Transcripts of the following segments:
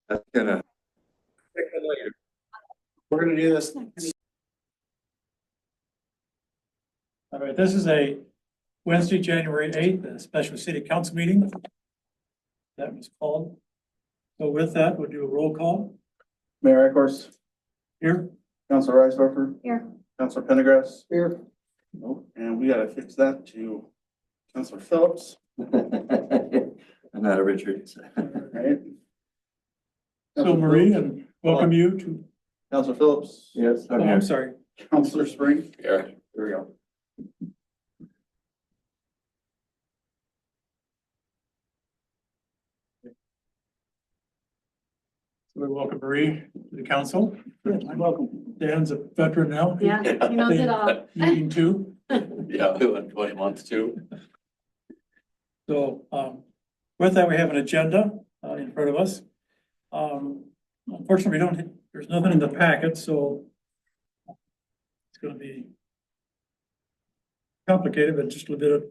That's gonna. We're gonna do this. All right, this is a Wednesday, January 8th, a special city council meeting. That was called. So with that, we'll do a roll call Mayor Eckers, here. Councilor Reisdorfer. Here. Councilor Pendergrass. Here. Nope, and we gotta fix that to Councilor Phillips. I'm not a Richard. Right. So Marie, and welcome you to, Councilor Phillips. Yes. oh, I'm sorry. Councilor Spring. Yeah. There we go. So we welcome Marie to the council. Welcome. Dan's a veteran now. Yeah, he knows it all. Meeting too. Yeah, in 20 months too. So, with that, we have an agenda, in front of us. Unfortunately, there's nothing in the packet, so it's gonna be complicated, but just a little bit of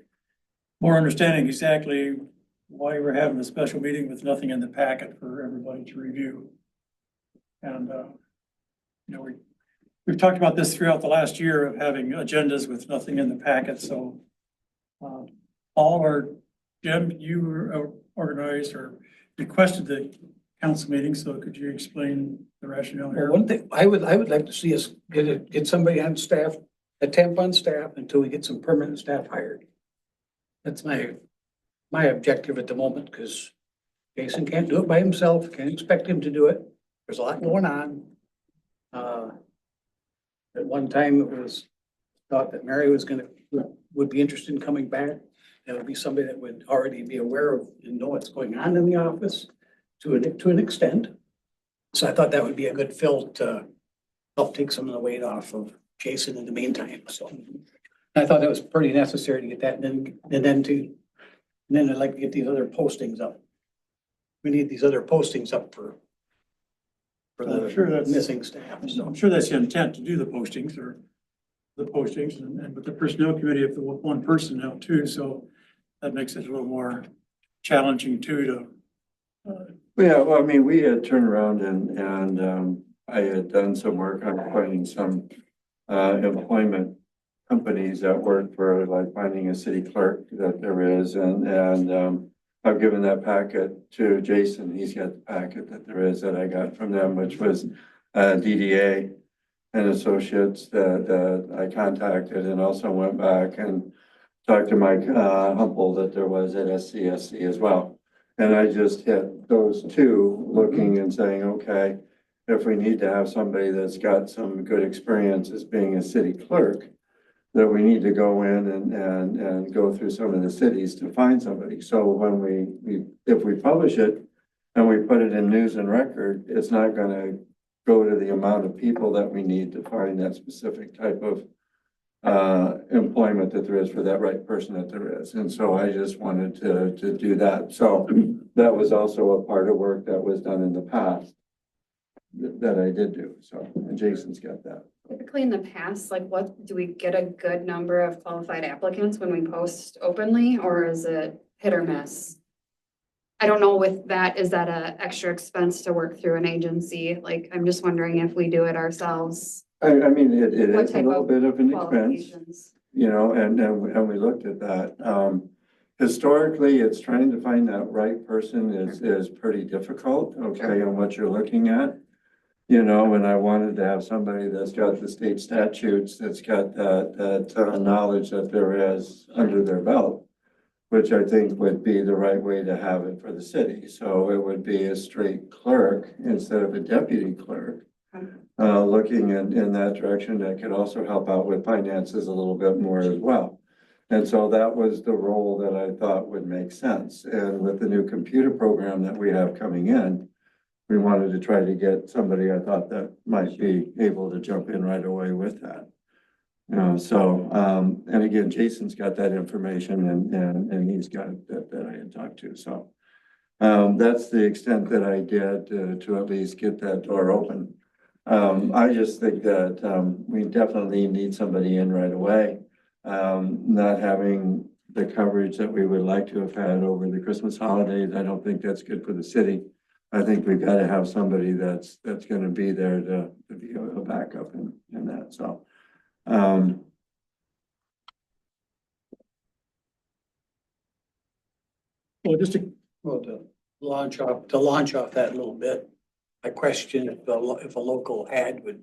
more understanding exactly why we're having a special meeting with nothing in the packet for everybody to review. And, we've talked about this throughout the last year of having agendas with nothing in the packet, so all our Jim, you were organized or requested the council meeting, so could you explain the rationale Well, here? one thing, I would like to see us get somebody on staff, a temp on staff until we get some permanent staff hired. That's my objective at the moment, because Jason can't do it by himself, can't expect him to do it. There's a lot going on. At one time, it was thought that Mary would be interested in coming back. That would be somebody that would already be aware of and know what's going on in the office to an extent. So I thought that would be a good fill to help take some of the weight off of Jason in the meantime, so. I thought that was pretty necessary to get that, and then I'd like to get these other postings up. We need these other postings up for I'm sure the that's- missing staff, So so. I'm sure that's the intent to do the postings and with the personnel committee of the one person now too, so that makes it a little more challenging too to. Yeah, well, I mean, we had turned around and I had done some work on finding some employment companies that work for like finding a city clerk that there is and I've given that packet to Jason. He's got the packet that there is that I got from them, which was DDA and Associates that I contacted and also went back and talked to Mike Humble that there was at SCSC as well. And I just hit those two, looking and saying, okay, if we need to have somebody that's got some good experience as being a city clerk, that we need to go in and go through some of the cities to find somebody. So when if we publish it and we put it in News and Record, it's not gonna go to the amount of people that we need to find that specific type of employment that there is for that right person that there is. And so I just wanted to do that. So that was also a part of work that was done in the past that I did do. So, and Jason's got that. Typically in the past, like what, do we get a good number of qualified applicants when we post openly, or is it hit or miss? I don't know with that, is that a extra expense to work through an agency? Like, I'm just wondering if we do it ourselves. I mean, it What is a type little of bit of an expense, qualifications? you know, and we looked at that. Historically, it's trying to find that right person is pretty difficult, okay, on what you're looking at. You know, and I wanted to have somebody that's got the state statutes, that's got that knowledge that there is under their belt, which I think would be the right way to have it for the city. So it would be a straight clerk instead of a deputy clerk. Looking in that direction, that could also help out with finances a little bit more as well. And so that was the role that I thought would make sense. And with the new computer program that we have coming in, we wanted to try to get somebody I thought that might be able to jump in right away with that. You know, so, and again, Jason's got that information and he's got it that I had talked to, so. That's the extent that I did to at least get that door open. I just think that, we definitely need somebody in right away. Not having the coverage that we would like to have had over the Christmas holidays, I don't think that's good for the city. I think we've got to have somebody that's gonna be there to be a backup in that, so. Well, just to, Well, to launch off that a little bit, I question if a local ad would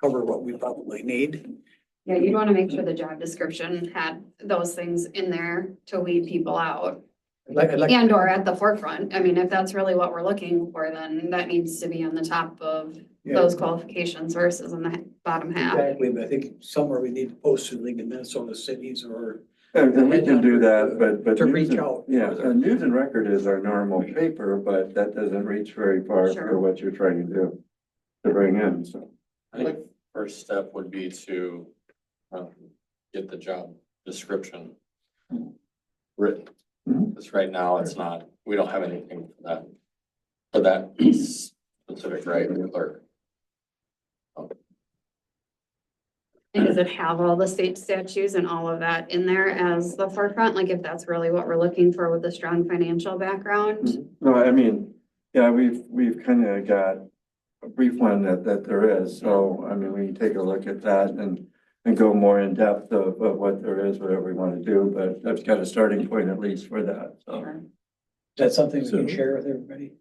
cover what we probably need. Yeah, you'd want to make sure the job description had those things in there to weed people out. I'd like- And or at the forefront. I mean, if that's really what we're looking for, then that needs to be on the top of Yeah. those qualifications versus on the bottom half. Exactly, but I think somewhere we need to post to League of Minnesota Cities or. And we can do that, but. To News reach and- out. Yeah, and News and Record is our normal paper, but that doesn't reach very far Sure. for what you're trying to do, to bring in, so. I think first step would be to get the job description written. Mhm. Because right now it's not, we don't have anything for that specific, right, clerk. And does it have all the state statutes and all of that in there as the forefront? Like if that's really what we're looking for with a strong financial background? No, I mean, yeah, we've kind of got a brief one that there is, so, I mean, we can take a look at that and go more in depth of what there is, whatever we want to do, but that's got a starting point at least for that, so. Sure. Is that something we can So- share with everybody?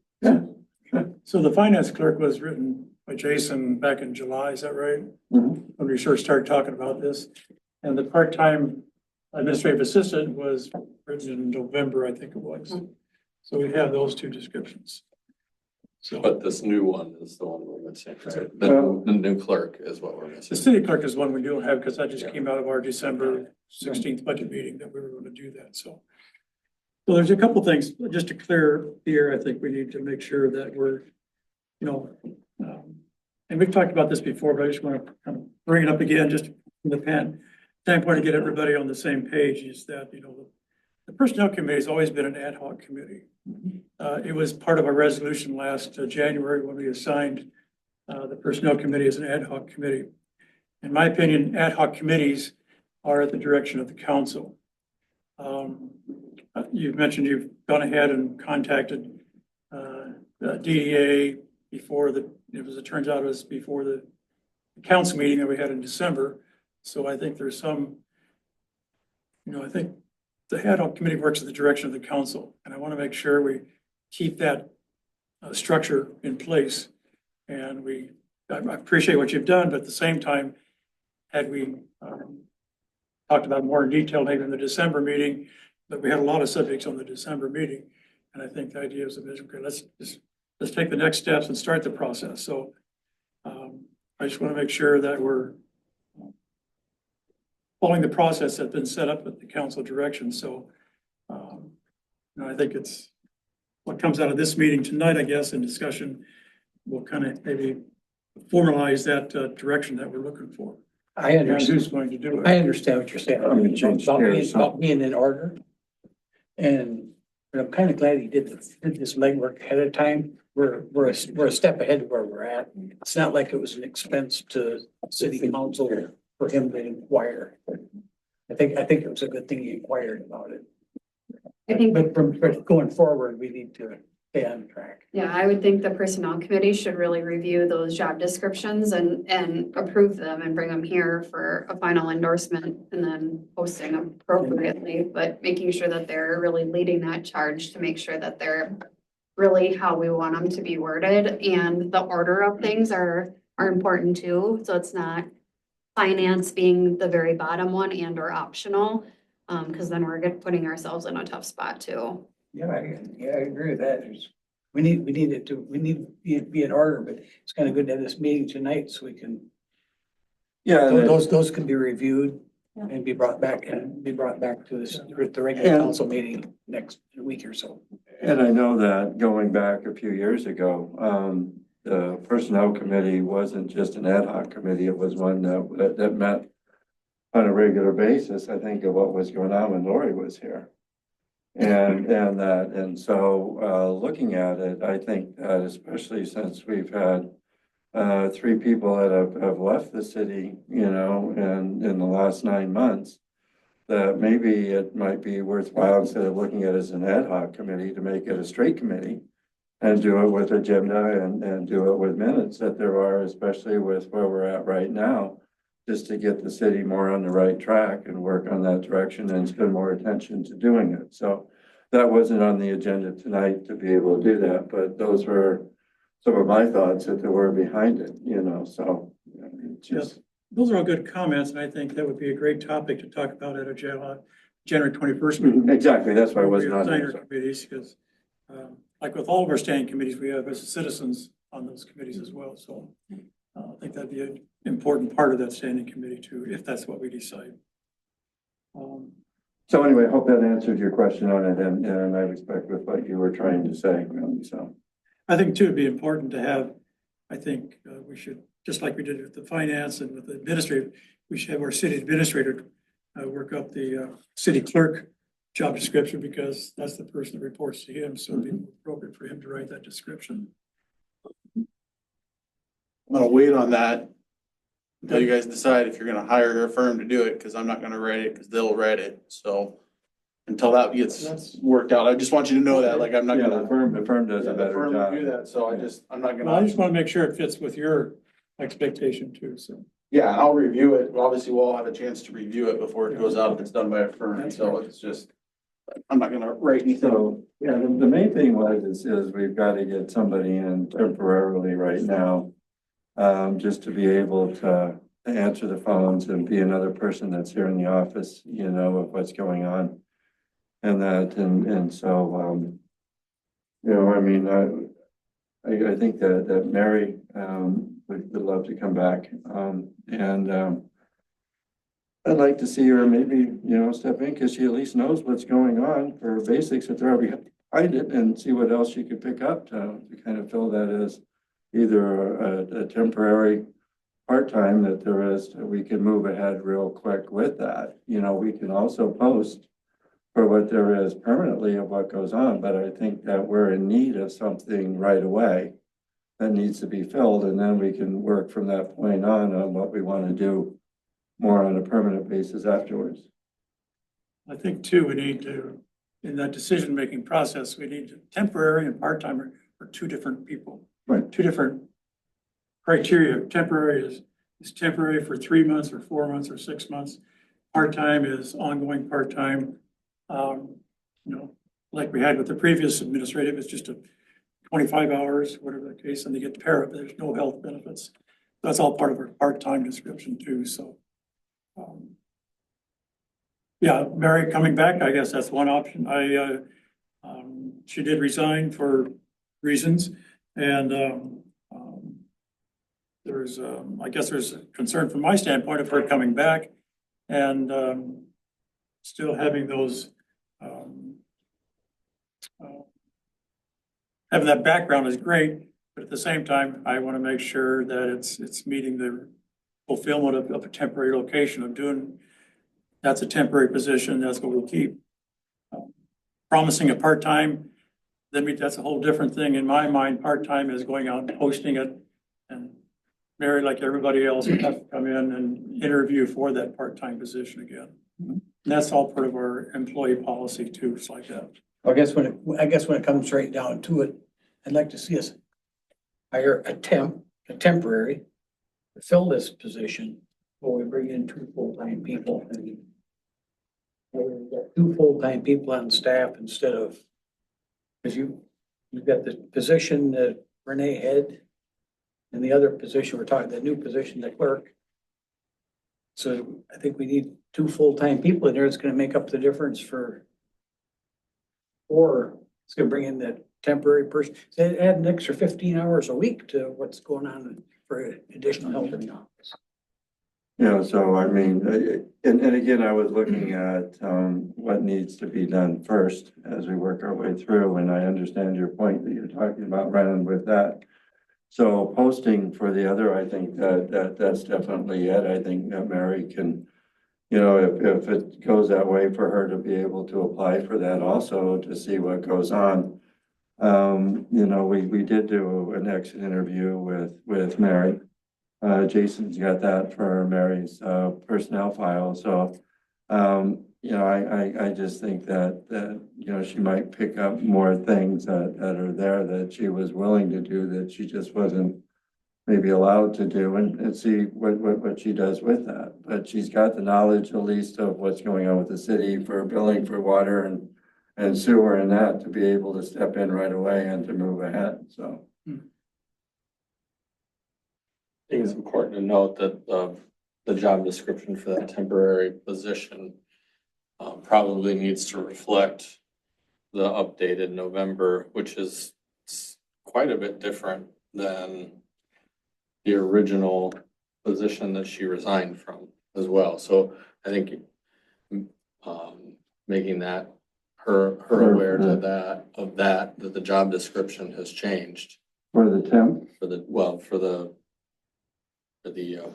so the finance clerk was written by Jason back in July, is that right? Mhm. When we first started talking about this. And the part-time administrative assistant was written in November, I think it was. So we have those two descriptions. So But this new one is the one we're missing, right? Well- The new clerk is what we're the missing. city clerk is one we don't have because that just came out of our December 16th budget meeting that we were going to do that, so. So there's a couple things, just to clear here, I think we need to make sure that we're, you know, and we've talked about this before, but I just want to kind of bring it up again, just from the standpoint to get everybody on the same page is that, you know, the personnel committee has always been an ad hoc committee. It was part of our resolution last January when we assigned the personnel committee as an ad hoc committee. In my opinion, ad hoc committees are at the direction of the council. You've mentioned you've gone ahead and contacted DEA before it turns out it was before the council meeting that we had in December. So I think there's some, you know, I think the ad hoc committee works at the direction of the council. And I want to make sure we keep that structure in place. And I appreciate what you've done, but at the same time, had we talked about more in detail maybe in the December meeting, but we had a lot of subjects on the December meeting. And I think the idea is, okay, let's take the next steps and start the process. So I just want to make sure that we're following the process that's been set up at the council direction. So I think it's what comes out of this meeting tonight, I guess, in discussion, will kind of maybe formalize that direction that we're looking for. I And understand, who's going to do it? I understand what you're saying. I'm gonna change chairs, so- About being in order. And I'm kind of glad he did this legwork ahead of time. We're a step ahead of where we're at. It's not like it was an expense to city council for him to inquire. I think it was a good thing he inquired about it. I think, But but going forward, we need to stay on track. yeah, I would think the personnel committee should really review those job descriptions and approve them and bring them here for a final endorsement and then posting appropriately, but making sure that they're really leading that charge to make sure that they're really how we want them to be worded, and the order of things are important too, so it's not finance being the very bottom one and or optional, because then we're putting ourselves in a tough spot too. Yeah, I agree with that. We need it to be in order, but it's kind of good to have this meeting tonight so we can, Yeah, and those can be reviewed and be brought back to this, the regular And- council meeting next week or so. And I know that going back a few years ago, the personnel committee wasn't just an ad hoc committee, it was one that met on a regular basis, I think, of what was going on when Lori was here. And so, looking at it, I think that especially since we've had three people that have left the city, you know, in the last 9 months, that maybe it might be worthwhile, instead of looking at it as an ad hoc committee, to make it a straight committee and do it with agenda and do it with minutes that there are, especially with where we're at right now, just to get the city more on the right track and work on that direction and spend more attention to doing it. So that wasn't on the agenda tonight to be able to do that, but those were some of my thoughts that there were behind it, you know, so. I mean, just, Those are all good comments, and I think that would be a great topic to talk about at a January 21st. exactly, that's why I wasn't on Designer there. committees, because, like with all of our standing committees, we have as citizens on those committees as well, so I think that'd be an important part of that standing committee too, if that's what we decide. So anyway, I hope that answered your question on it and I respect with what you were trying to say, so. I think too, it'd be important to have, I think, we should, just like we did with the finance and with the administrative, we should have our city administrator work up the city clerk job description, because that's the person that reports to him, so it'd be appropriate for him to write that description. I'm gonna wait on that until you guys decide if you're gonna hire a firm to do it, because I'm not gonna write it, because they'll write it, so. Until that gets worked out, I just want you to know that, like, I'm not Yeah, gonna. the firm does a The better firm will do job. that, so I'm not Well, I gonna, just want to make sure it fits with your expectation too, so. yeah, I'll review it, obviously, we'll all have a chance to review it before it goes out if it's done by a firm, so it's just. I'm not gonna write anything. So, yeah, the main thing is we've got to get somebody in temporarily right now. Just to be able to answer the phones and be another person that's here in the office, you know, of what's going on. And that, and so, you know, I mean, I think that Mary, would love to come back, I'd like to see her maybe, you know, step in, because she at least knows what's going on for basics that they're behind it, and see what else she could pick up to kind of fill that as either a temporary part-time that there is, we can move ahead real quick with that. You know, we can also post for what there is permanently of what goes on, but I think that we're in need of something right away that needs to be filled, and then we can work from that point on what we want to do more on a permanent basis afterwards. I think too, we need to, in that decision-making process, we need temporary and part-time are two different people. Right. Two different criteria. Temporary is temporary for 3 months or 4 months or 6 months. Part-time is ongoing part-time. You know, like we had with the previous administrative, it's just a 25 hours, whatever the case, and they get para, but there's no health benefits. That's all part of our part-time description too, so. Yeah, Mary coming back, I guess that's one option. She did resign for reasons, and, there's, I guess there's a concern from my standpoint of her coming back and, still having those, having that background is great, but at the same time, I want to make sure that it's meeting the fulfillment of a temporary location of doing, that's a temporary position, that's what we'll keep. Promising a part-time, then that's a whole different thing. In my mind, part-time is going out and posting it, and Mary, like everybody else, would have to come in and interview for that part-time position again. And that's all part of our employee policy too, it's like that. I guess when it comes right down to it, I'd like to see us hire a temporary to fill this position, where we bring in 2 full-time people. And we've got 2 full-time people on staff instead of, because you've got the position that Renee had, and the other position, we're talking the new position, the clerk. So I think we need 2 full-time people in there. It's gonna make up the difference or it's gonna bring in that temporary person. Add an extra 15 hours a week to what's going on for additional help in the office. You know, so I mean, and again, I was looking at, what needs to be done first as we work our way through, and I understand your point that you're talking about, Brennan, with that. So posting for the other, I think that's definitely it. I think that Mary can, you know, if it goes that way, for her to be able to apply for that also to see what goes on. You know, we did do an exit interview with Mary. Jason's got that for Mary's personnel file. So, you know, I just think that, you know, she might pick up more things that are there that she was willing to do that she just wasn't maybe allowed to do and see what she does with that. But she's got the knowledge at least of what's going on with the city for billing for water and sewer and that to be able to step in right away and to move ahead, so. I think it's important to note that the job description for that temporary position probably needs to reflect the updated November, which is quite a bit different than the original position that she resigned from as well. So I think making that her aware to that the job description has changed For the temp, for the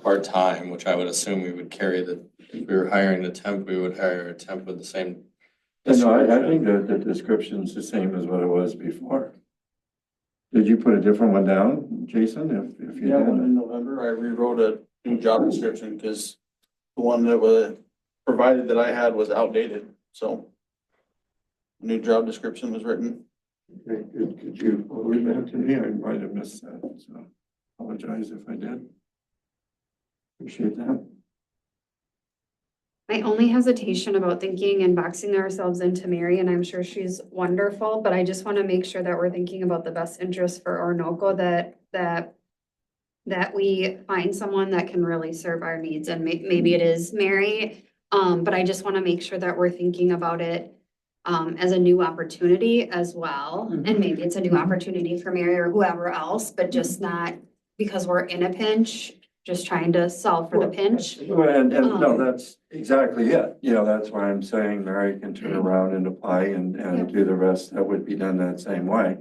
part-time, which I would assume we would carry if we were hiring a temp, we would hire a temp with the same. no, I think the description's the same as what it was before. Did you put a different one down, Jason, if you Yeah, when did? in November, I rewrote a new job description because the one that was provided that I had was outdated, so. New job description was written. Okay, could you forward that to me? I might have missed that, so apologize if I did. Appreciate that. My only hesitation about thinking and boxing ourselves into Mary, and I'm sure she's wonderful, but I just want to make sure that we're thinking about the best interest for Orinoco, that we find someone that can really serve our needs, and maybe it is Mary. But I just want to make sure that we're thinking about it as a new opportunity as well. And maybe it's a new opportunity for Mary or whoever else, but just not because we're in a pinch, just trying to solve for the pinch. Well, and no, that's exactly it. You know, that's why I'm saying Mary can turn around and apply and do the rest that would be done that same way.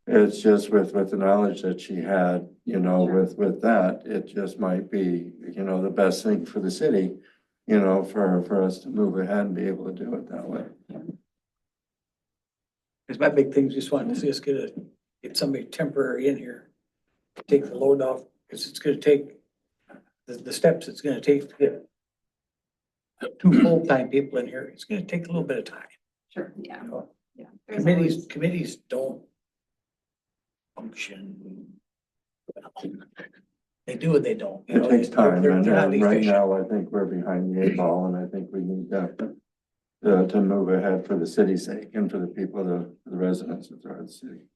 It's just with the knowledge that she had, you know, with that, it just might be, you know, the best thing for the city, you know, for us to move ahead and be able to do it that way. Because my big thing is just wanting to see us get somebody temporary in here. Take the load off, because it's gonna take, the steps it's gonna take to get two full-time people in here, it's gonna take a little bit of time. Sure, yeah, You know, yeah. There's always- committees don't function. They do and they don't. You It know, takes time, they're and not right efficient. now, I think we're behind the eight ball, and I think we need to move ahead for the city's sake and for the people, the residents of the city.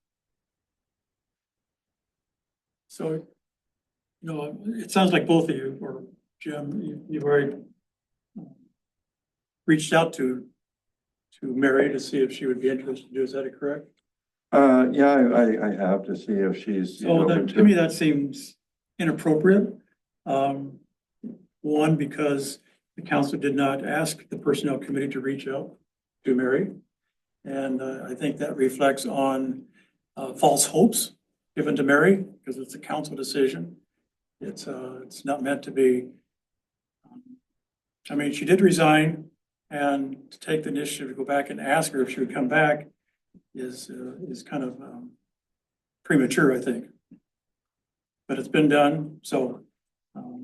So, you know, it sounds like both of you, or Jim, you've already reached out to Mary to see if she would be interested to do, is that correct? Yeah, I have to see if she's. So that, to me, that seems inappropriate. One, because the council did not ask the personnel committee to reach out to Mary. And I think that reflects on false hopes given to Mary, because it's a council decision. It's not meant to be. I mean, she did resign, and to take the initiative to go back and ask her if she would come back is kind of premature, I think. But it's been done, so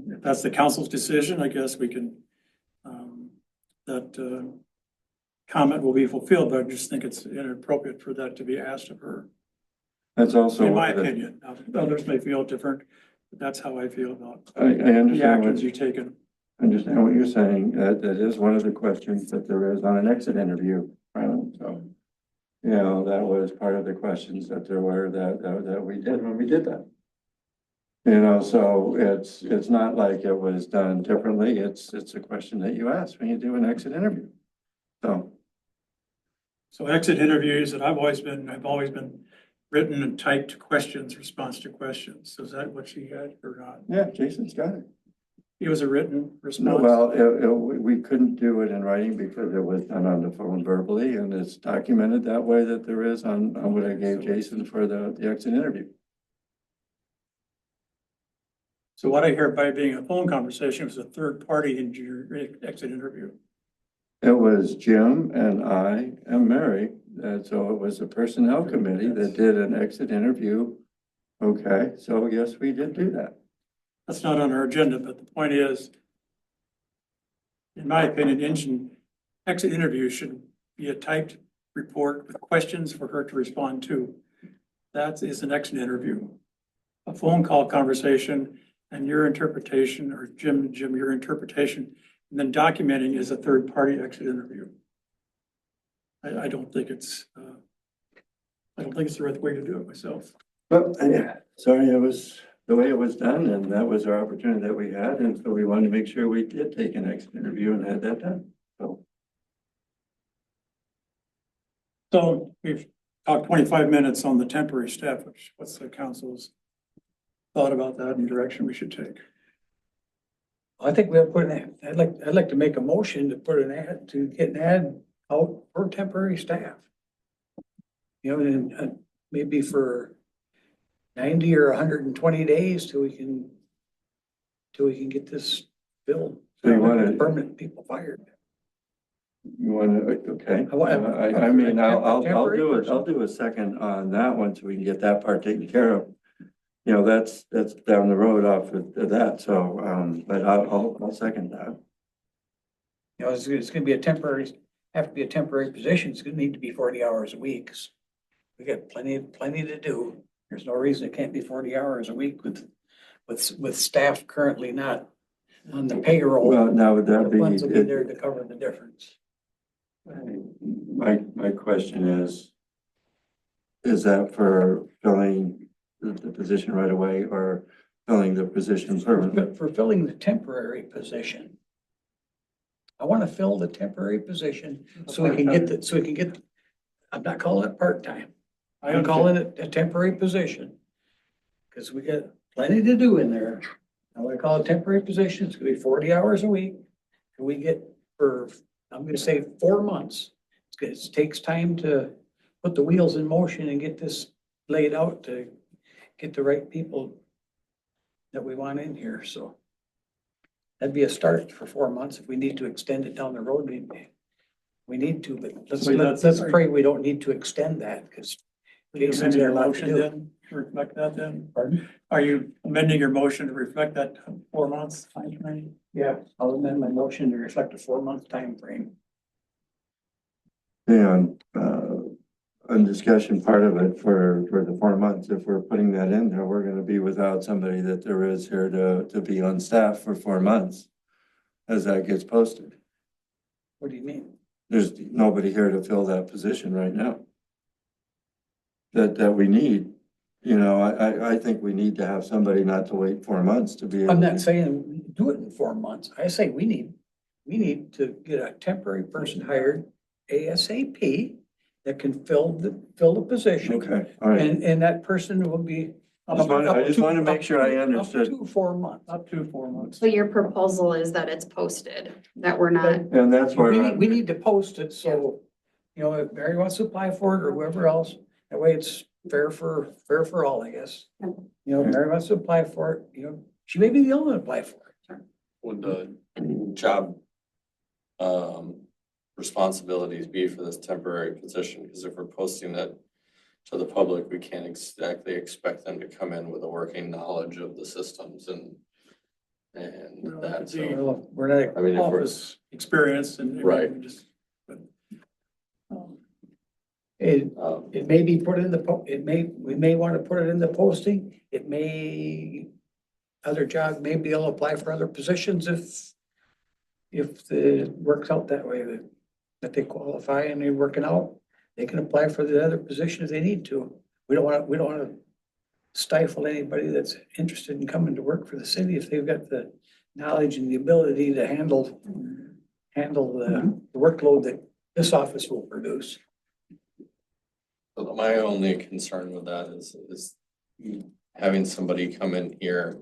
if that's the council's decision, I guess we can, that comment will be fulfilled, but I just think it's inappropriate for that to be asked of her, That's also. in my opinion. Now, others may feel different, but that's how I feel about I the understand actions what, you've taken. understand what you're saying. That is one of the questions that there is on an exit interview. So, you know, that was part of the questions that there were that we did when we did that. You know, so it's not like it was done differently. It's a question that you ask when you do an exit interview. So exit interviews, and I've always been written and typed questions, response to questions. So is that what she had or not? Yeah, Jason's got it. It was a written No, response. well, we couldn't do it in writing because it was done on the phone verbally, and it's documented that way that there is on what I gave Jason for the exit interview. So what I hear by being a phone conversation was a third party in your exit interview. It was Jim and I and Mary, and so it was a personnel committee that did an exit interview. Okay, so yes, we did do that. That's not on our agenda, but the point is, in my opinion, exit interview should be a typed report with questions for her to respond to. That is an exit interview. A phone call conversation and your interpretation, or Jim, your interpretation, and then documenting is a third party exit interview. I don't think it's, I don't think it's the right way to do it myself. Well, yeah, sorry, it was the way it was done, and that was our opportunity that we had, and so we wanted to make sure we did take an exit interview and had that done, so. So we've talked 25 minutes on the temporary staff, what's the council's thought about that and direction we should take? I think we'll put an ad, I'd like to make a motion to put an ad, to get an ad out for temporary staff. You know, and maybe for 90 or 120 days till we can get this filled. So you wanna- Permanent people fired. You wanna, okay, I want- I mean, I'll temporary do it, person. I'll do a second on that one, so we can get that part taken care of. You know, that's down the road off of that, so, but I'll second that. You know, it's gonna be a temporary, have to be a temporary position. It's gonna need to be 40 hours a week. We got plenty to do. There's no reason it can't be 40 hours a week with staff currently not on the payroll. Well, now would that The be, funds will be there to cover the difference. my question is that for filling the position right away or filling the position permanently? But for filling the temporary position. I want to fill the temporary position so we can get, I'm not calling it part-time. I'm calling it a temporary position. Because we got plenty to do in there. I want to call it a temporary position. It's gonna be 40 hours a week. And we get for, I'm gonna say 4 months. It takes time to put the wheels in motion and get this laid out to get the right people that we want in here, so. That'd be a start for 4 months. If we need to extend it down the road, we need to, but let's pray we don't need to extend that, because Will you Jason's amend your got a lot to motion do. then, to reflect that then? Pardon? Are you amending your motion to reflect that 4 months time frame? Yeah, I'll amend my motion to reflect a 4-month time frame. And, on discussion part of it for the 4 months, if we're putting that in there, we're gonna be without somebody that there is here to be on staff for 4 months. As that gets posted, What do you mean? there's nobody here to fill that position right now. That we need, you know, I think we need to have somebody not to wait 4 months to be. I'm able not to- saying do it in 4 months. I say we need to get a temporary person hired ASAP that can fill the position. Okay, all right. And that person will be. I just wanted to make sure I understood. Up to 4 months. Up to 4 months. So your proposal is that it's posted, that we're not, And that's where. We need to post it, so, you know, if Mary wants to apply for it or whoever else, that way it's fair for all, I guess. You know, if Mary wants to apply for it, you know, she may be the only one to apply for it. Would the job responsibilities be for this temporary position? Because if we're posting it to the public, we can't exactly expect them to come in with a working knowledge of the systems and No, that, it'd be- so. Well, we're not. I mean, if we're, Office experience and. Right. It may be put in we may want to put it in the posting. It may, other jobs may be able to apply for other positions if it works out that way, that they qualify and they're working out, they can apply for the other position if they need to. We don't want to stifle anybody that's interested in coming to work for the city if they've got the knowledge and the ability to handle the workload that this office will produce. my only concern with that is having somebody come in here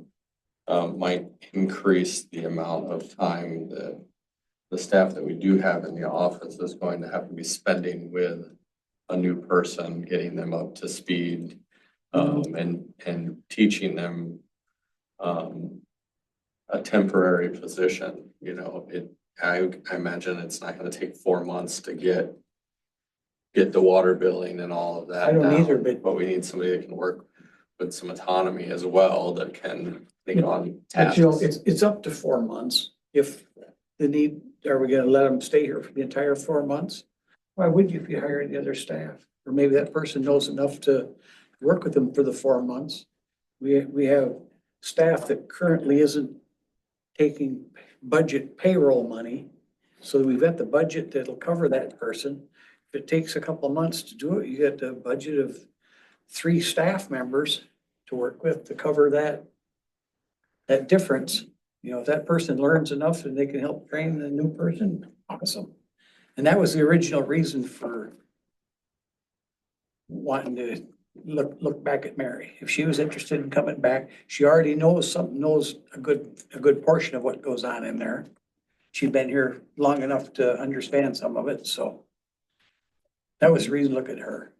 might increase the amount of time that the staff that we do have in the office is going to have to be spending with a new person, getting them up to speed, and teaching them a temporary position. You know, I imagine it's not gonna take 4 months to get the water billing and all of that I don't down, either, but- we need somebody that can work with some autonomy as well, that can think on But you know, tasks. it's up to 4 months if the need are we gonna let them stay here for the entire 4 months? Why would you if you hire the other staff? Or maybe that person knows enough to work with them for the 4 months. We have staff that currently isn't taking budget payroll money. So we've got the budget that'll cover that person. If it takes a couple of months to do it, you get a budget of 3 staff members to work with to cover that difference. You know, if that person learns enough and they can help train the new person, awesome. And that was the original reason for wanting to look back at Mary. If she was interested in coming back, she already knows a good portion of what goes on in there. She'd been here long enough to understand some of it, so that was the reason to look at her.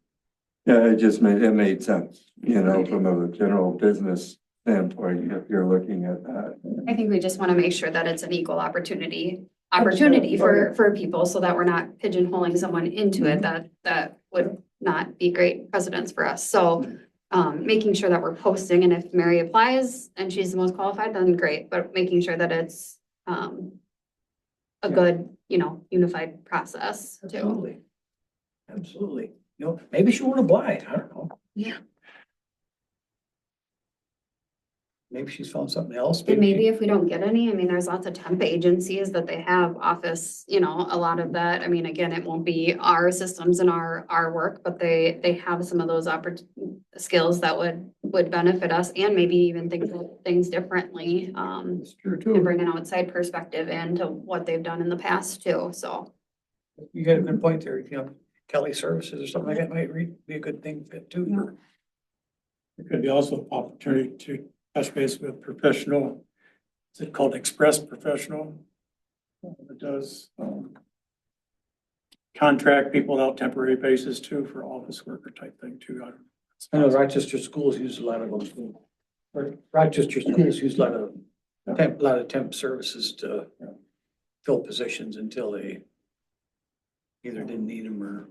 Yeah, it made sense, you know, from a general business standpoint, if you're looking at that. I think we just want to make sure that it's an equal opportunity Absolutely. for people so that we're not pigeonholing someone into it that would not be great precedents for us. So making sure that we're posting, and if Mary applies and she's the most qualified, then great, but making sure that it's a good, unified process too. Absolutely. Absolutely. You know, maybe she won't apply. I don't know. Yeah. Maybe she's found something else. And maybe if we don't get any, I mean, there's lots of temp agencies that they have office, a lot of that. I mean, again, it won't be our systems and our work, but they have some of those skills that would benefit us and maybe even think of things differently. It's true And too. bring an outside perspective into what they've done in the past too, so. You got a good point there. You know, Kelly Services or something like that might be a good thing fit too. There could be also opportunity to touch base with professional, is it called Express Professional? It does, contract people out temporary basis too for office worker type thing too. I know Rochester schools use a lot of those. Or Rochester schools use a lot of temp services to fill positions until they either didn't need them or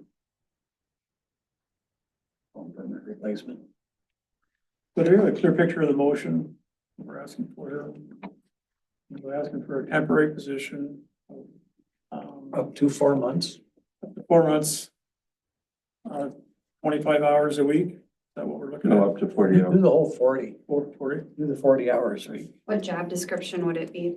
permanent replacement. So do you have a clear picture of the motion we're asking for here? We're asking for a temporary position. Up to 4 months. Up to 4 months. 25 hours a week, is that what we're looking No, at? up to 40 Do hours. the whole 40, 40? do the 40 hours a week. What job description would it be?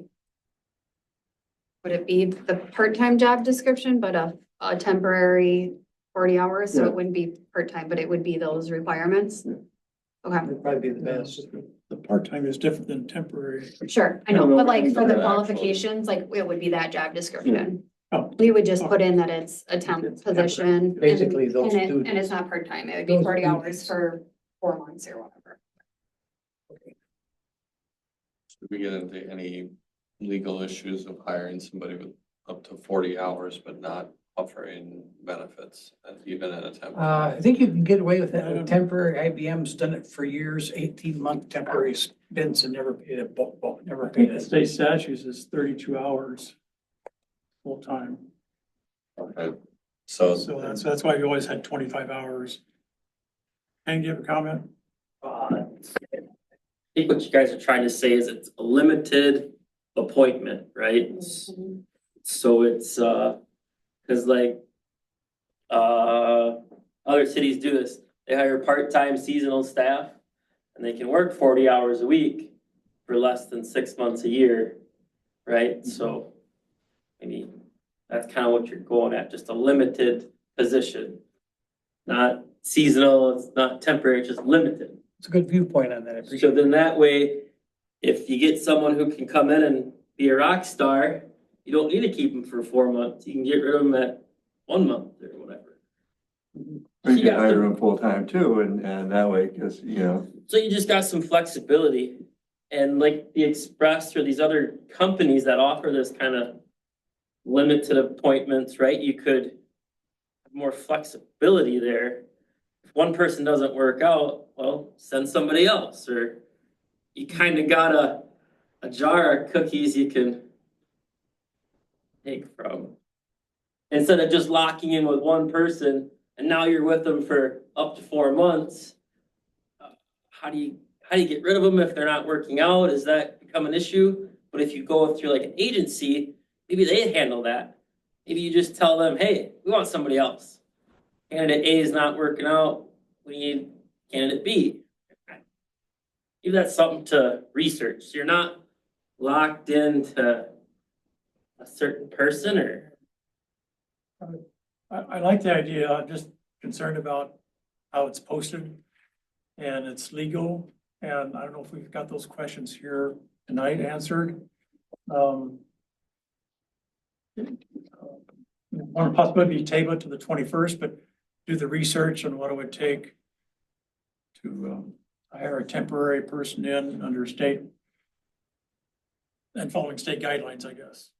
Would it be the part-time job description, but a temporary 40 hours? So Yeah. it wouldn't be part-time, but it would be those requirements? Yeah. Okay, Would probably be the best. The part-time is different than temporary. sure, I No, know, no, but like for the the actual- qualifications, like it would be that job description. Oh. We would just put in that it's a temp It's position. and- Basically, those and duties. it's not part-time, it would be Those 40 hours duties. for 4 months or whatever. Should we get into any legal issues of hiring somebody with up to 40 hours, but not offering benefits, even at a temp? I think you can get away with that with temporary. IBM's done it for years, 18-month temporary stints and never paid it, never I paid think the it. state statutes is 32 hours full-time. Okay. So, So that's why we always had 25 hours. And give a comment? I think what you guys are trying to say is it's a limited appointment, right? So it's, cause like, other cities do this. They hire part-time seasonal staff and they can work 40 hours a week for less than 6 months a year, right? So maybe that's kind of what you're going at, just a limited position. Not seasonal, it's not temporary, it's just limited. It's a good viewpoint on that. I appreciate So then that way, if you get someone who can come in and be a rock star, you don't need to keep them for 4 months. You can get rid of them at 1 month or whatever. Or you can hire them full-time too, and that way, because, you know, So you just got some flexibility. And like the Express or these other companies that offer this kind of limited appointments, right? You could have more flexibility there. If one person doesn't work out, well, send somebody else, or you kind of got a jar of cookies you can take from. Instead of just locking in with one person and now you're with them for up to 4 months. How do you get rid of them if they're not working out? Does that become an issue? But if you go through like an agency, maybe they handle that. Maybe you just tell them, hey, we want somebody else. Candidate A is not working out, we need candidate B. Maybe that's something to research, so you're not locked into a certain person or. I like the idea. I'm just concerned about how it's posted and it's legal. And I don't know if we've got those questions here tonight answered. One possibility, table it to the 21st, but do the research on what it would take to hire a temporary person in under state and following state guidelines, I guess.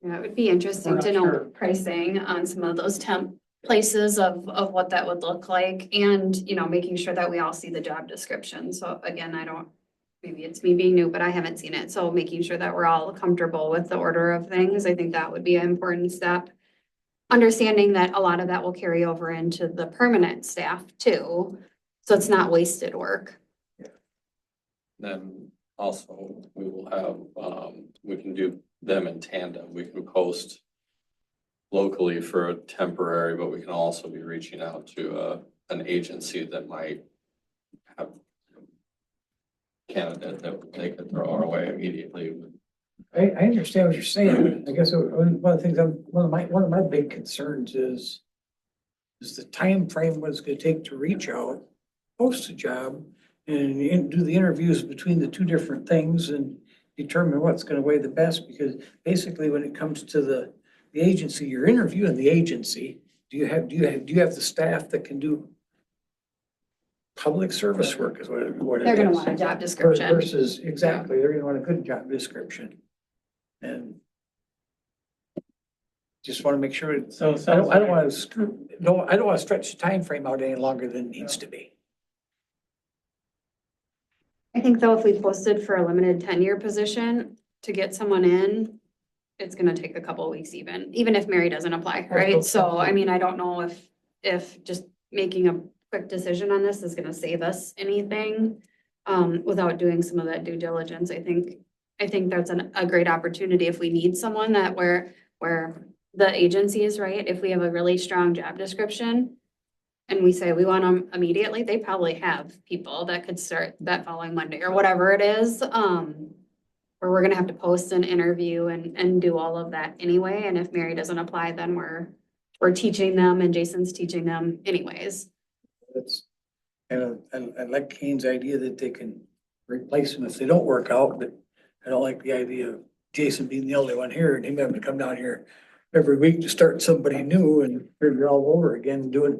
Yeah, it would be interesting We're to not know sure. pricing on some of those temp places of what that would look like and, you know, making sure that we all see the job description. So again, maybe it's me being new, but I haven't seen it. So making sure that we're all comfortable with the order of things, I think that would be an important step. Understanding that a lot of that will carry over into the permanent staff too. So it's not wasted work. Then also, we will have, we can do them in tandem. We can post locally for a temporary, but we can also be reaching out to an agency that might have candidate that they could throw our way immediately. I understand what you're saying. I guess one of the things, one of my big concerns is the time frame what it's gonna take to reach out, post a job, and do the interviews between the two different things and determine what's gonna weigh the best, because basically when it comes to the agency, you're interviewing the agency. Do you have the staff that can do public service work is what it is. They're gonna want a job description. Versus, exactly, they're gonna want a good job description. And just wanna make sure, So it I sounds don't like- wanna, I don't wanna stretch the time frame out any longer than it needs to be. I think though, if we posted for a limited tenure position to get someone in, it's gonna take a couple of weeks even if Mary doesn't apply, right? So, I mean, I don't know if just making a quick decision on this is gonna save us anything, without doing some of that due diligence. I think that's a great opportunity if we need someone that where the agency is right, if we have a really strong job description and we say we want them immediately, they probably have people that could start that following Monday or whatever it is. Where we're gonna have to post an interview and do all of that anyway. And if Mary doesn't apply, then we're teaching them and Jason's teaching them anyways. That's, and I like Kane's idea that they can replace them if they don't work out, but I don't like the idea of Jason being the only one here and him having to come down here every week to start somebody new and figure all over again, doing,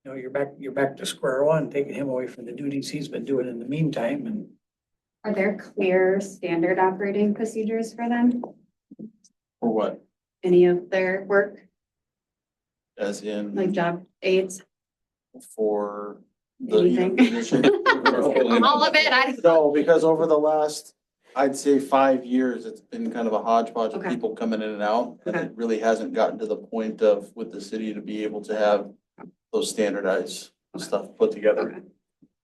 you know, you're back to square one, taking him away from the duties he's been doing in the meantime. And Are there clear standard operating procedures for them? For what? Any of their work, As in? like job aids? For the Anything? position? All of it, No, because over the last, I'd say 5 years, it's been kind of a hodgepodge of Okay. people coming in and out. And Okay. it really hasn't gotten to the point of, with the city to be able to have those standardized stuff put together. Okay.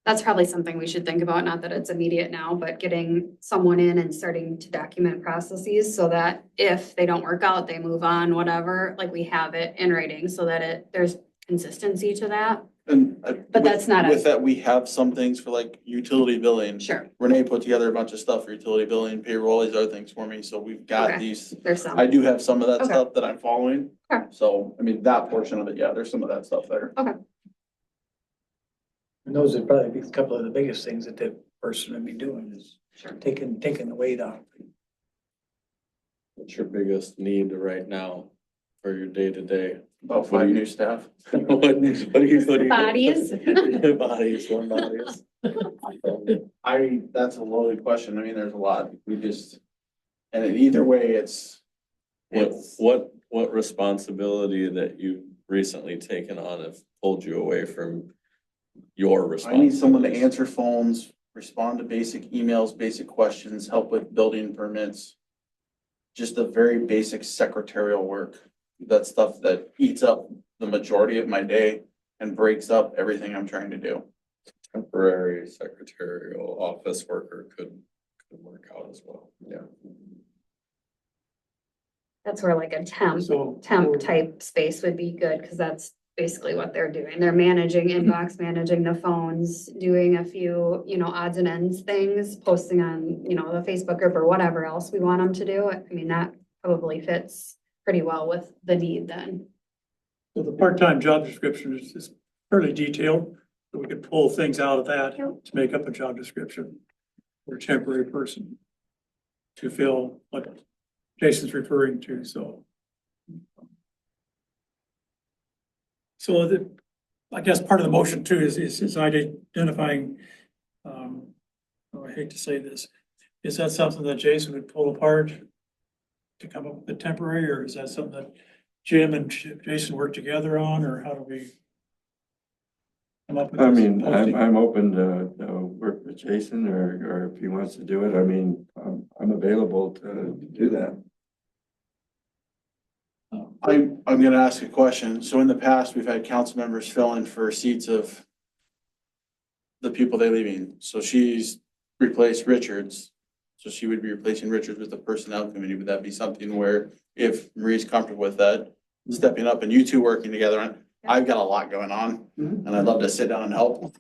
That's probably something we should think about, not that it's immediate now, but getting someone in and starting to document processes so that if they don't work out, they move on, whatever, like we have it in writing so that there's consistency to that. And. But that's not With us. that, we have some things for like utility billing. Sure, Renee put together a bunch of stuff for utility billing, payroll, these other things for me, so we've got Okay. these. there's some. I do have some of that Okay. stuff that I'm following. Okay. So, I mean, that portion of it, yeah, there's some of that stuff there. And those would probably be a couple of the biggest things that the person would be doing is Sure. taking the weight off. What's your biggest need right now for your day-to-day? About 5 new staff. What do you? Bodies. Bodies, more bodies. That's a loaded question. I mean, there's a lot. We just, and in either way, it's. What responsibility that you've recently taken on have pulled you away from your I responsibility? need someone to answer phones, respond to basic emails, basic questions, help with building permits. Just the very basic secretarial work. That stuff that eats up the majority of my day and breaks up everything I'm trying to do. Temporary secretarial office worker could work out as well. Yeah. That's where like a temp So. type space would be good, because that's basically what they're doing. They're managing inbox, managing the phones, doing a few, odds and ends things, posting on, the Facebook group or whatever else we want them to do. I mean, that probably fits pretty well with the need then. So the part-time job description is fairly detailed, so we could pull things out of that Yep. to make up a job description for a temporary person to fill what Jason's referring to, so. So I guess part of the motion too is identifying, I hate to say this, is that something that Jason would pull apart to come up with the temporary, or is that something that Jim and Jason work together on, or how do we come up with I this mean, posting? I'm open to work with Jason or if he wants to do it. I mean, I'm available to do that. I'm gonna ask a question. So in the past, we've had council members fill in for seats of the people they're leaving. So she's replaced Richards. So she would be replacing Richards with the personnel committee. Would that be something where if Marie's comfortable with that, stepping up and you two working together on, I've got a lot going on and I'd love to sit down and help.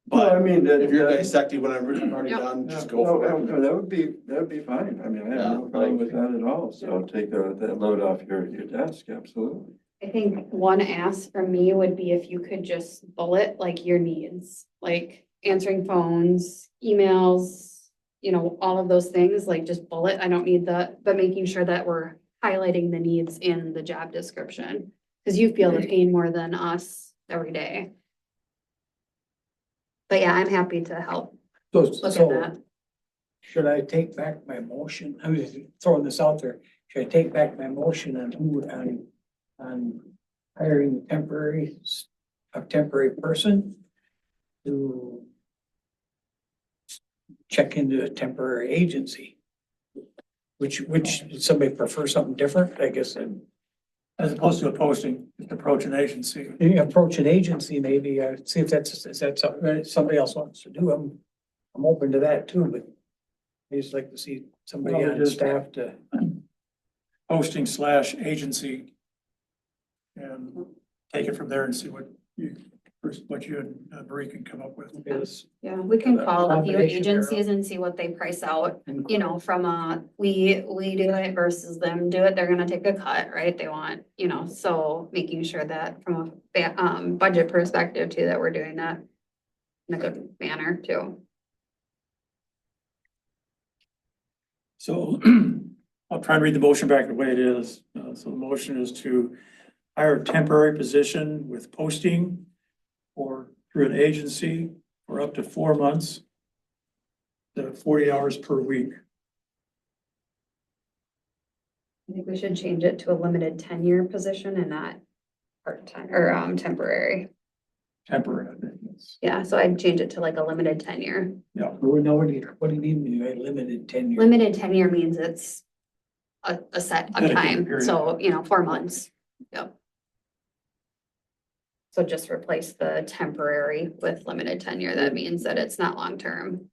Well, I But mean, if you're dissecting what I've already Yep. done, just go for it. No, that would be fine. I mean, I have no Yeah, problem like- with that at all. So take that load off your desk, absolutely. I think one ask from me would be if you could just bullet like your needs, like answering phones, emails, all of those things, like just bullet. I don't need but making sure that we're highlighting the needs in the job description. Cause you feel the pain more than us every day. But yeah, I'm happy to help look at So that. should I take back my motion? I'm just throwing this out there. Should I take back my motion on hiring a temporary person to check into a temporary agency? Which somebody prefer something different, I guess, and As opposed to a posting, just approach an agency. you approach an agency, maybe, see if that's something that somebody else wants to do. I'm open to that too, but I just like to see somebody Well, on just- staff to. Posting / agency. And take it from there and see what you and Marie can come up with. Is, Yeah, we can call a few Combination thereof. agencies and see what they price out, from we do it versus them do it, they're gonna take a cut, right? They want, so making sure that from a budget perspective too, that we're doing that in a good manner too. So I'll try and read the motion back the way it is. So the motion is to hire a temporary position with posting or through an agency for up to 4 months. Instead of 40 hours per week. I think we should change it to a limited tenure position and not part-time or temporary. Temporary, I think. Yeah, so I'd change it to like a limited tenure. Yeah, what do you mean, you had limited tenure? Limited tenure means it's a set of Dedicated time, period. so, 4 months, yep. So just replace the temporary with limited tenure, that means that it's not long-term.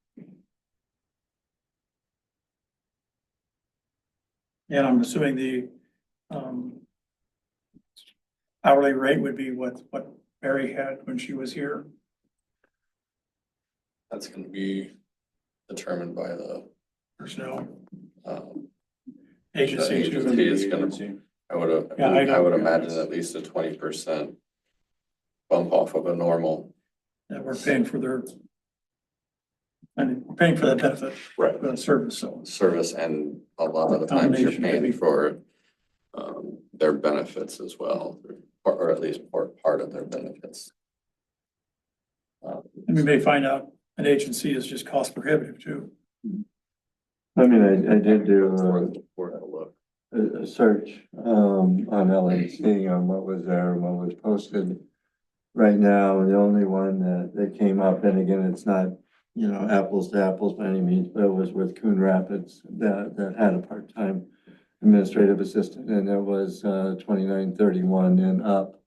and I'm assuming the hourly rate would be what Mary had when she was here. That's gonna be determined by the, Personnel um, agency. The too. agency is gonna- Yeah, I I would know. imagine at least a 20% bump off of a normal. That we're paying for their. And we're paying for that benefit, Right. for the service, so. Service, and a lot of the times you're Combination, maybe. paying for their benefits as well, or at least part of their benefits. And we may find out an agency is just cost prohibitive too. I mean, I did do For a look. a search on LAC on what was there and what was posted. Right now, the only one that came up, and again, it's not, apples to apples by any means, but it was with Coon Rapids that had a part-time administrative assistant, and it was $29.31 and up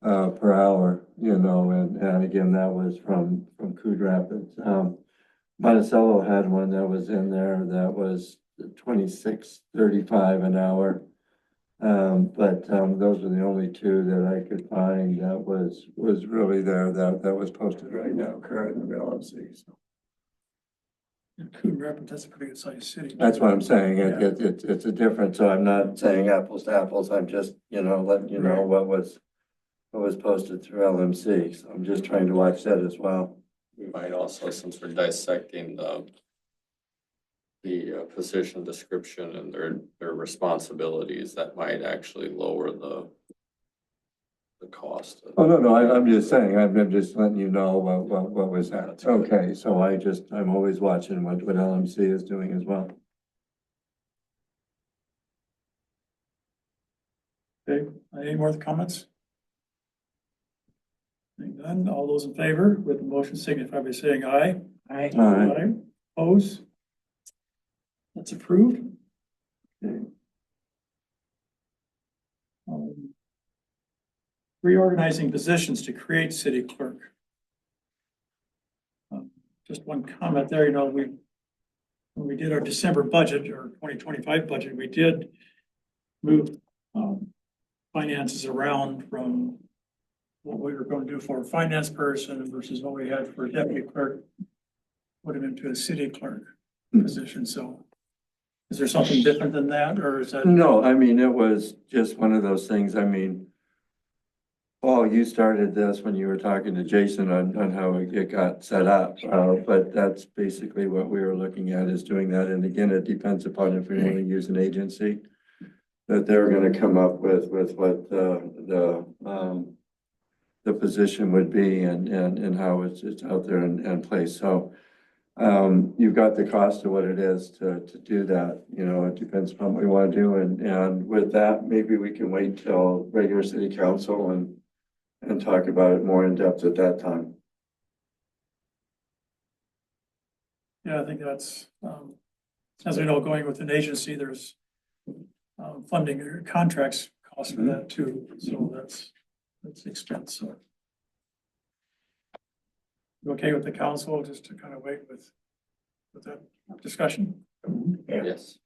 per hour, and again, that was from Coon Rapids. Monticello had one that was in there that was $26.35 an hour. But those are the only two that I could find that was really there, that was posted right now, current in the LMC. So Coon Rapids, that's a pretty good sized city. that's what I'm saying. Yeah. It's a difference. So I'm not saying apples to apples. I'm just, letting you know what was posted through LMC. So I'm just trying to watch that as well. We might also, since we're dissecting the position description and their responsibilities, that might actually lower the cost. Oh, no, I'm just saying, I'm just letting you know what was that. Okay, so I'm always watching what LMC is doing as well. Okay, any more comments? Seeing none, all those in favor with the motion signify by saying aye. I, All right. Oppose? That's approved. Okay. Reorganizing positions to create city clerk. Just one comment there, when we did our December budget or 2025 budget, we did move finances around from what we were going to do for a finance person versus what we had for deputy clerk, put it into a city clerk position. So is there something different than that, or is that? No, I mean, it was just one of those things. I mean, Paul, you started this when you were talking to Jason on how it got set up. But that's basically what we were looking at, is doing that. And again, it depends upon if we want to use an agency, that they're going to come up with what the position would be and how it's out there and placed. So you've got the cost of what it is to do that. It depends upon what we want to do. And with that, maybe we can wait till regular city council and talk about it more in depth at that time. Yeah, I think that's, as we know, going with an agency, there's funding or contracts cost for that too. So that's expense. So you okay with the council just to kind of wait with that discussion? Yes.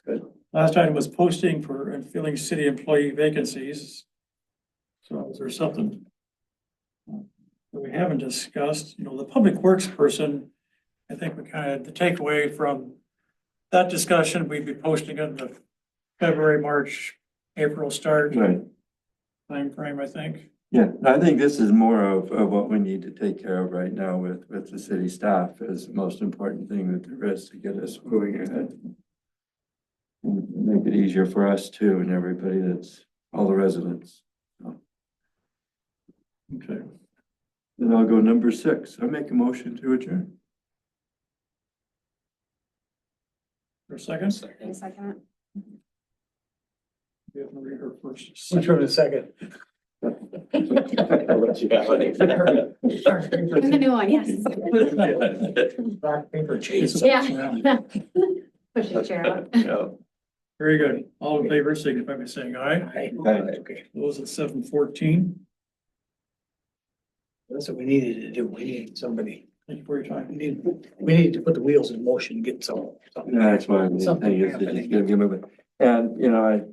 good. Last item was posting for and filling city employee vacancies. So is there something that we haven't discussed? The public works person, I think we kind of, the takeaway from that discussion, we'd be posting it in the February, March, April start Right. timeframe, I think. Yeah, I think this is more of what we need to take care of right now with the city staff is the most important thing that there is to get us moving ahead. And make it easier for us too and everybody all the residents. Okay. Then I'll go number 6. I make a motion to adjourn. For a second? Wait a second. We have to read her first. Which one is second? I'll let you have it. I'm the new one, yes. Rock, paper, cheese. Yeah. Push the chair out. Yeah. Very good. All in favor, signify by saying aye. Okay, Those at 7:14. that's what we needed to do. We needed somebody. Thank you for your time. We need to put the wheels in motion, and get something. That's why the Something thing is, happening. just gonna give it. And,